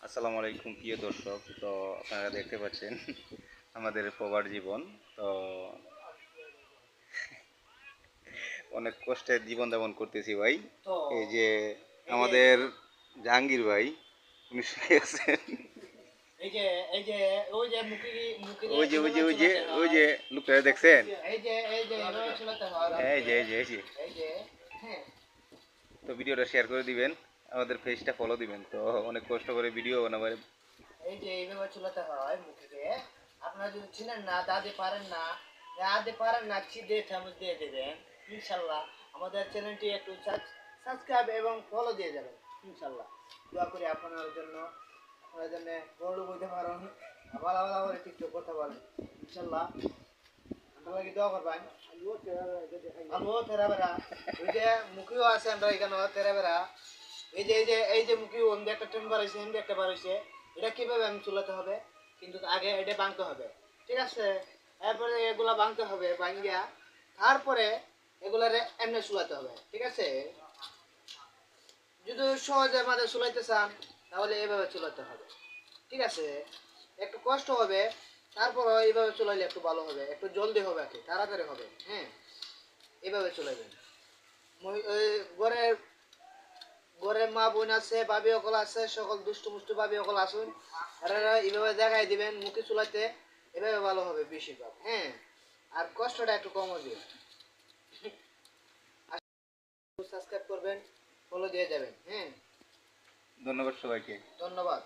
আসসালামু আলাইকুম প্রিয় দর্শক। তো আপনারা দেখতে পাচ্ছেন আমাদের প্রবাদ জীবন। তো অনেক কষ্টে জীবন যাপন করতেছি ভাই। তো এই যে এই যে আমাদের জাহাঙ্গীর ভাই উনি শুয়ে আছেন। এই যে এই যে ওই যে মুখে মুখে ওই যে ওই যে এভাবে ওই যে চুলাতে ওই হয়। যে লোকটা দেখছেন? এই যে এভাবে চুলাতে হয় এই মুখে। যে এই যে এই যে এই যে হ্যাঁ। তো ভিডিওটা শেয়ার করে দিবেন, আমাদের পেজটা ফলো দিবেন। তো অনেক কষ্ট করে ভিডিও বানাবার। এই যে এইভাবে চুলাতে হয় মুখে। আপনারা যদি চিনেন না, দাদি পারেন না, দাদি পারেন না, চিড়ে চামচ দিয়ে দেবেন। ইনশাল্লাহ আমাদের চ্যানেলটি একটু সাবস্ক্রাইব এবং ফলো দিয়ে যাবেন। ইনশাল্লাহ দোয়া করি আপনার জন্য, আপনার জন্য বড় বইতে পারেন, ভালো ভালো করে টিকটক করতে পারেন। ইনশাল্লাহ আমরা লাগি দোয়া করবেন। আলু তেরা বেড়া ওই যে মুখিও আছে আমরা এখানে তেরা বেড়া। এই যে মুখি ওমনি একটা ট্রেন বার হয়েছে, এমনি একটা বার হয়েছে। এটা কিভাবে আমি চুলাতে হবে, কিন্তু আগে এটা ভাঙতে হবে, ঠিক আছে? এরপরে এগুলা ভাঙতে হবে, ভাঙ্গিয়া তারপরে এগুলারে এমনি চুলাতে হবে, ঠিক আছে? যদি সহজে আমাদের চুলাইতে চান তাহলে এভাবে চুলাতে হবে, ঠিক আছে? একটু কষ্ট হবে, তারপর এইভাবে চলাইলে একটু ভালো হবে, একটু জলদি হবে, আর কি তাড়াতাড়ি হবে। হ্যাঁ, এইভাবে চলাইবেন। ঘরের ঘরের মা বোন আছে, ভাবি অকল আছে, সকল দুষ্টু মুষ্টু ভাবি অকল আসুন, এরা এইভাবে দেখাই দিবেন মুখে চুলাইতে, এভাবে ভালো হবে বেশিরভাগ। হ্যাঁ, আর কষ্টটা একটু কম হবে। সাবস্ক্রাইব করবেন, ফলো দিয়ে যাবেন। হ্যাঁ, ধন্যবাদ সবাইকে। ধন্যবাদ।